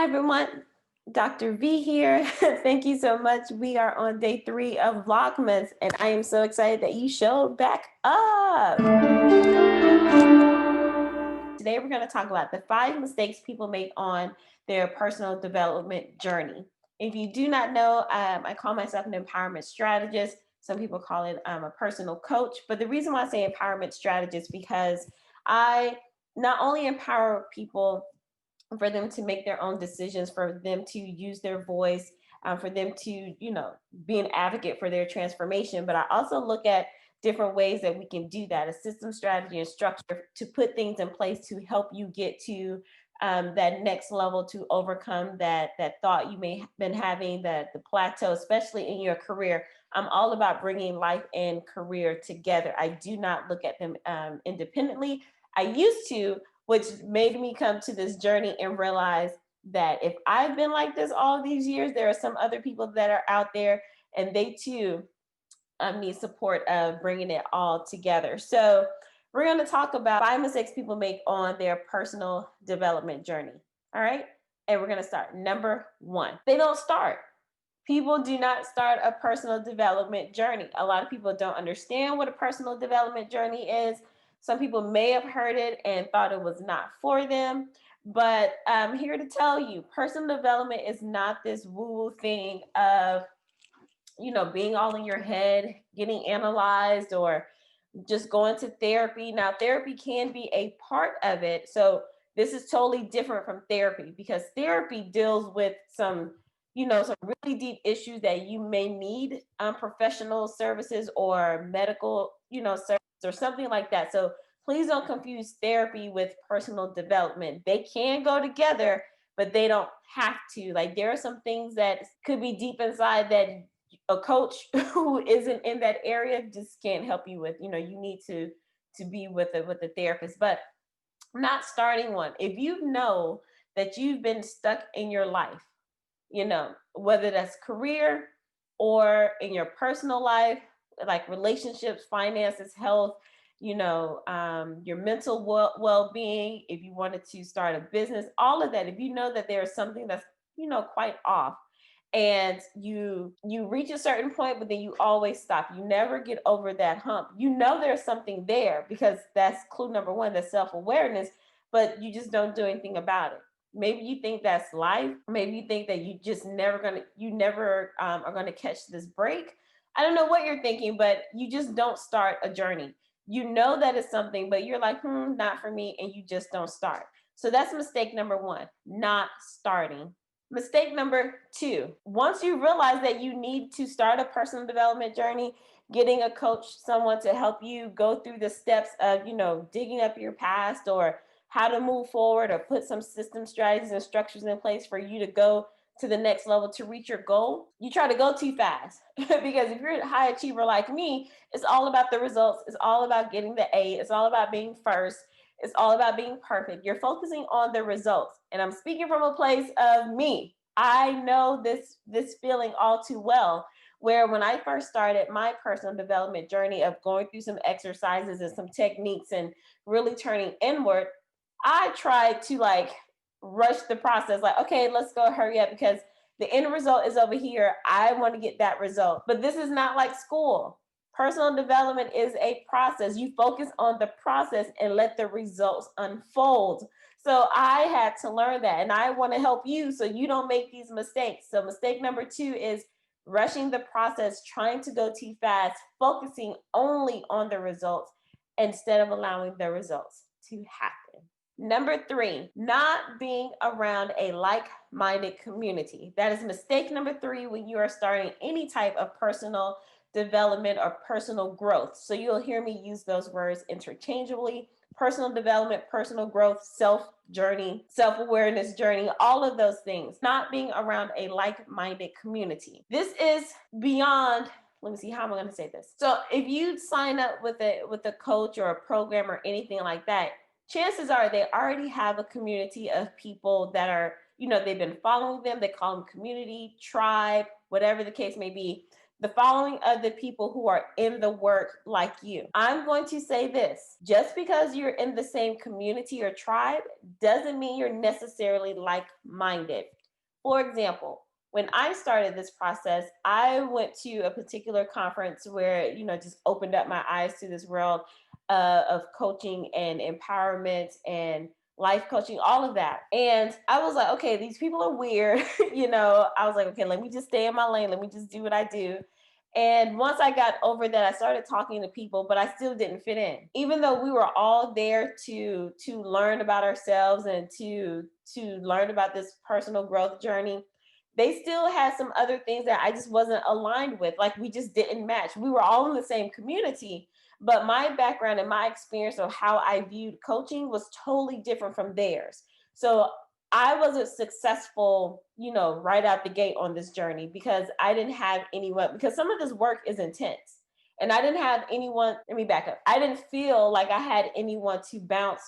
Hi, everyone. Dr. V here. Thank you so much. We are on day 3 of Vlogmas, and I am so excited that you showed back up. Today, we're going to talk about the 5 mistakes people make on their personal development journey. If you do not know, I call myself an empowerment strategist. Some people call it a personal coach. But the reason why I say empowerment strategist because I not only empower people for them to make their own decisions, for them to use their voice, for them to, be an advocate for their transformation. But I also look at different ways that we can do that, a system, strategy, and structure to put things in place to help you get to that next level, to overcome that thought you may have been having, that the plateau, especially in your career. I'm all about bringing life and career together. I do not look at them independently. I used to, which made me come to this journey and realize that if I've been like this all these years, there are some other people that are out there and they too need support of bringing it all together. So we're going to talk about 5 mistakes people make on their personal development journey. All right. And we're going to start. Number 1, they don't start. People do not start a personal development journey. A lot of people don't understand what a personal development journey is. Some people may have heard it and thought it was not for them, but I'm here to tell you, personal development is not this woo-woo thing of, being all in your head, getting analyzed, or just going to therapy. Now, therapy can be a part of it. So this is totally different from therapy because therapy deals with some really deep issues that you may need professional services or medical, service or something like that. So please don't confuse therapy with personal development. They can go together, but they don't have to. Like, there are some things that could be deep inside that a coach who isn't in that area just can't help you with. You need to be with a therapist, but not starting one. If you know that you've been stuck in your life, whether that's career or in your personal life, like relationships, finances, health, your mental well-being, if you wanted to start a business, all of that, if you know that there's something that's, quite off, and you reach a certain point, but then you always stop, you never get over that hump, there's something there, because that's clue number 1, that's self-awareness, but you just don't do anything about it. Maybe you think that's life. Maybe you think that you never are gonna catch this break. I don't know what you're thinking, but you just don't start a journey. You know that it's something, but you're like, not for me, and you just don't start. So that's mistake number 1, not starting. Mistake number 2, once you realize that you need to start a personal development journey, getting a coach, someone to help you go through the steps of, digging up your past, or how to move forward, or put some system strategies and structures in place for you to go to the next level to reach your goal, you try to go too fast. Because if you're a high achiever like me, it's all about the results. It's all about getting the A. It's all about being first. It's all about being perfect. You're focusing on the results. And I'm speaking from a place of me. I know this feeling all too well, where when I first started my personal development journey of going through some exercises and some techniques and really turning inward, I tried to rush the process. Like, okay, let's go, hurry up, because the end result is over here. I want to get that result. But this is not like school. Personal development is a process. You focus on the process and let the results unfold. So I had to learn that, and I want to help you so you don't make these mistakes. So mistake number 2 is rushing the process, trying to go too fast, focusing only on the results instead of allowing the results to happen. Number 3, not being around a like-minded community. That is mistake number 3 when you are starting any type of personal development or personal growth. So you'll hear me use those words interchangeably: personal development, personal growth, self-journey, self-awareness journey, all of those things. Not being around a like-minded community. This is beyond, let me see, how am I going to say this? So if you sign up with a coach or a program or anything like that, chances are they already have a community of people that are, they've been following them. They call them community, tribe, whatever the case may be. the following other people who are in the work like you. I'm going to say this: just because you're in the same community or tribe doesn't mean you're necessarily like-minded. For example, when I started this process, I went to a particular conference where, just opened up my eyes to this world of coaching and empowerment and life coaching, all of that. And I was like, okay, these people are weird. I was like, okay, let me just stay in my lane. Let me just do what I do. And once I got over that, I started talking to people, but I still didn't fit in. Even though we were all there to learn about ourselves and to learn about this personal growth journey, they still had some other things that I just wasn't aligned with. Like, we just didn't match. We were all in the same community, but my background and my experience of how I viewed coaching was totally different from theirs. So I wasn't successful, right out the gate on this journey because I didn't have anyone, because some of this work is intense. And I didn't have anyone, let me back up. I didn't feel like I had anyone to bounce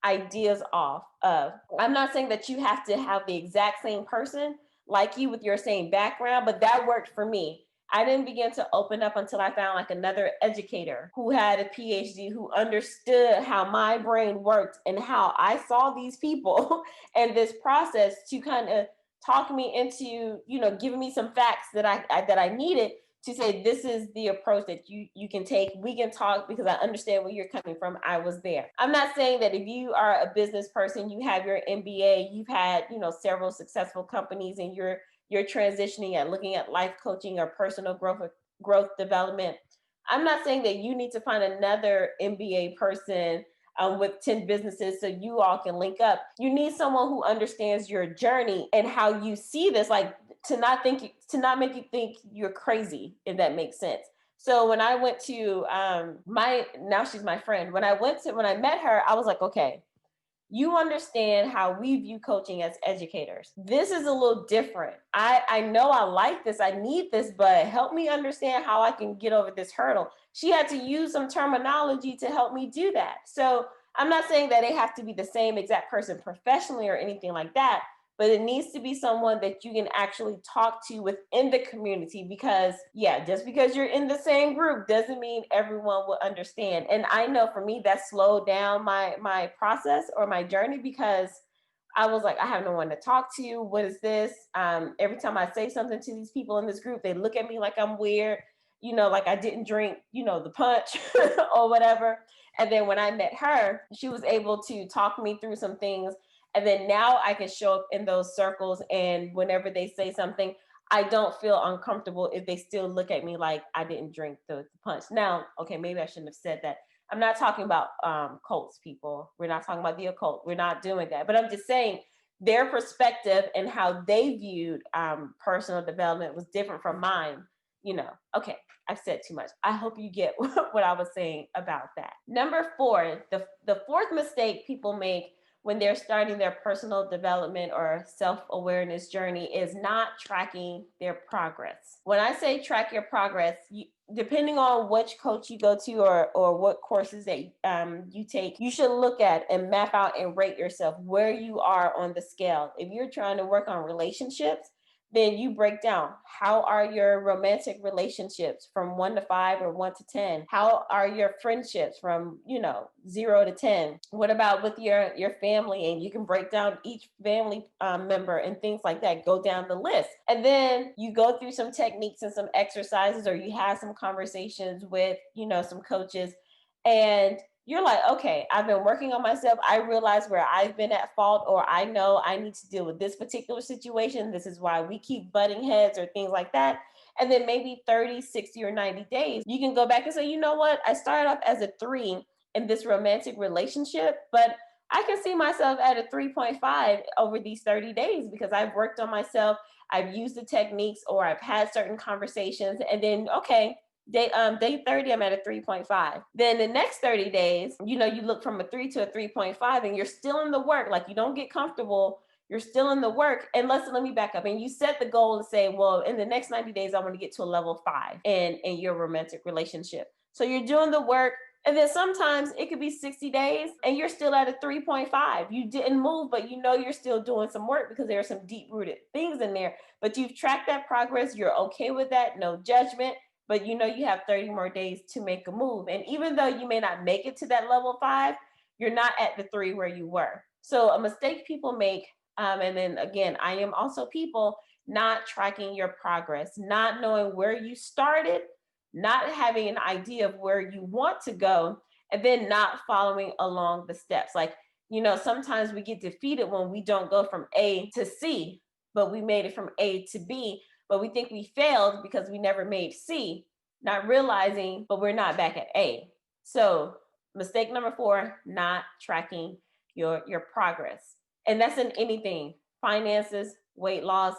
ideas off of. I'm not saying that you have to have the exact same person like you with your same background, but that worked for me. I didn't begin to open up until I found like another educator who had a PhD, who understood how my brain worked and how I saw these people and this process, to kind of talk me into, giving me some facts that I needed to say, this is the approach that you can take. We can talk because I understand where you're coming from. I was there. I'm not saying that if you are a business person, you have your MBA, you've had, several successful companies, and you're transitioning and looking at life coaching or personal growth development. I'm not saying that you need to find another MBA person with 10 businesses so you all can link up. You need someone who understands your journey and how you see this, like, to not make you think you're crazy, if that makes sense. So when I went to now she's my friend. When I met her, I was like, okay, you understand how we view coaching as educators. This is a little different. I know I like this, I need this, but help me understand how I can get over this hurdle. She had to use some terminology to help me do that. So I'm not saying that they have to be the same exact person professionally or anything like that, but it needs to be someone that you can actually talk to within the community, because just because you're in the same group doesn't mean everyone will understand. And I know for me, that slowed down my process or my journey, because I was like, I have no one to talk to. What is this? Every time I say something to these people in this group, they look at me like I'm weird, like I didn't drink, the punch or whatever. And then when I met her, she was able to talk me through some things. And then now I can show up in those circles, and whenever they say something, I don't feel uncomfortable if they still look at me like I didn't drink the punch. Now, okay, maybe I shouldn't have said that. I'm not talking about cults, people. We're not talking about the occult. We're not doing that. But I'm just saying their perspective and how they viewed personal development was different from mine. Okay, I've said too much. I hope you get what I was saying about that. Number 4, the fourth mistake people make when they're starting their personal development or self-awareness journey is not tracking their progress. When I say track your progress, depending on which coach you go to or what courses that you take, you should look at and map out and rate yourself where you are on the scale. If you're trying to work on relationships, then you break down, how are your romantic relationships from 1 to 5 or 1 to 10? How are your friendships from 0 to 10? What about with your family? And you can break down each family member and things like that. Go down the list, and then you go through some techniques and some exercises, or you have some conversations with some coaches, and you're like, okay, I've been working on myself. I realize where I've been at fault, or I know I need to deal with this particular situation. This is why we keep butting heads or things like that. And then maybe 30, 60, or 90 days, you can go back and say, you know what? I started off as a 3 in this romantic relationship, but I can see myself at a 3.5 over these 30 days because I've worked on myself. I've used the techniques, or I've had certain conversations, and then, okay, day 30, I'm at a 3.5. Then the next 30 days, you look from a 3 to a 3.5, and you're still in the work. Like, you don't get comfortable. You're still in the work. And let me back up. And you set the goal and say, well, in the next 90 days, I want to get to a level 5 in your romantic relationship. So you're doing the work. And then sometimes it could be 60 days and you're still at a 3.5. You didn't move, but you know you're still doing some work because there are some deep rooted things in there. But you've tracked that progress. You're okay with that. No judgment. But you know you have 30 more days to make a move. And even though you may not make it to that level 5, you're not at the 3 where you were. So a mistake people make, and then again, I am also people not tracking your progress, not knowing where you started, not having an idea of where you want to go, and then not following along the steps. Like, sometimes we get defeated when we don't go from A to C, but we made it from A to B, but we think we failed because we never made C, not realizing, but we're not back at A. So, mistake number 4, not tracking your progress. And that's in anything: finances, weight loss,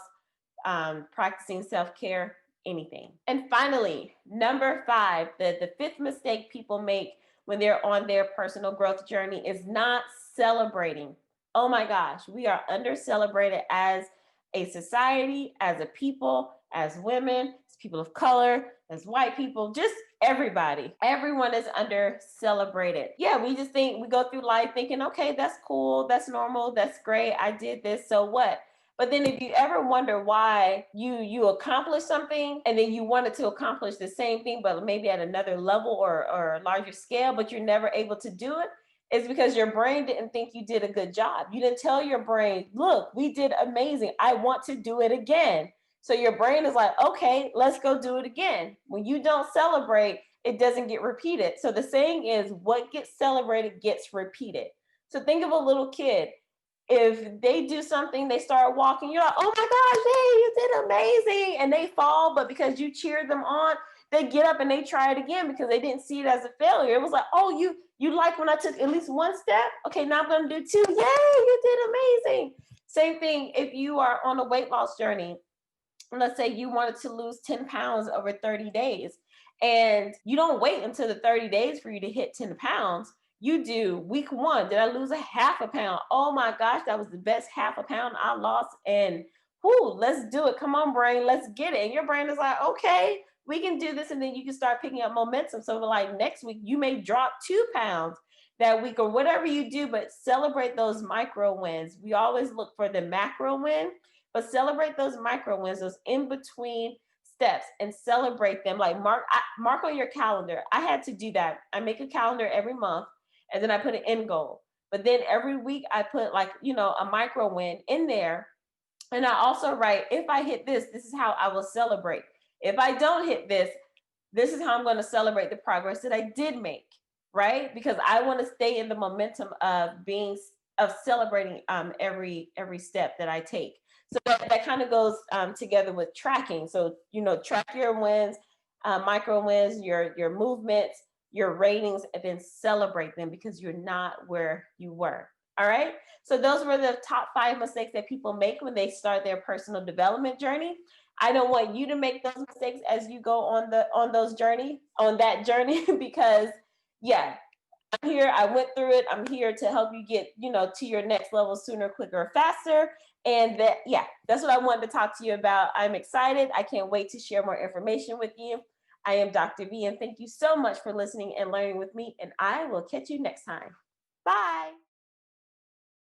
practicing self-care, anything. And finally, number 5, the fifth mistake people make when they're on their personal growth journey is not celebrating. Oh my gosh, we are under celebrated as a society, as a people, as women, as people of color, as white people, just everybody. Everyone is under celebrated. Yeah, we just think we go through life thinking, okay, that's cool, that's normal, that's great, I did this, so what? But then if you ever wonder why you accomplished something and then you wanted to accomplish the same thing, but maybe at another level or a larger scale, but you're never able to do it, it's because your brain didn't think you did a good job. You didn't tell your brain, look, we did amazing. I want to do it again. So your brain is like, okay, let's go do it again. When you don't celebrate, it doesn't get repeated. So the saying is, what gets celebrated gets repeated. So think of a little kid. If they do something, they start walking, you're like, oh my gosh, hey, you did amazing. And they fall, but because you cheered them on, they get up and they try it again because they didn't see it as a failure. It was like, oh, you like when I took at least one step? Okay, now I'm gonna do 2. Yay, you did amazing. Same thing if you are on a weight loss journey. Let's say you wanted to lose 10 pounds over 30 days and you don't wait until the 30 days for you to hit 10 pounds. You do week 1. Did I lose a half a pound? Oh my gosh, that was the best half a pound I lost. And let's do it. Come on, brain, let's get it. And your brain is like, okay, we can do this. And then you can start picking up momentum. So like next week, you may drop 2 pounds that week or whatever you do, but celebrate those micro wins. We always look for the macro win, but celebrate those micro wins, those in between steps, and celebrate them. Like mark on your calendar. I had to do that. I make a calendar every month and then I put an end goal. But then every week I put a micro win in there. And I also write, if I hit this, this is how I will celebrate. If I don't hit this, this is how I'm going to celebrate the progress that I did make, right? Because I want to stay in the momentum of celebrating every step that I take. So that kind of goes together with tracking. So, track your wins, micro wins, your movements, your ratings, and then celebrate them because you're not where you were. All right. So those were the top 5 mistakes that people make when they start their personal development journey. I don't want you to make those mistakes as you go on that journey, because yeah, I'm here. I went through it. I'm here to help you get, to your next level sooner, quicker, faster. And that's what I wanted to talk to you about. I'm excited. I can't wait to share more information with you. I am Dr. V, and thank you so much for listening and learning with me. And I will catch you next time. Bye.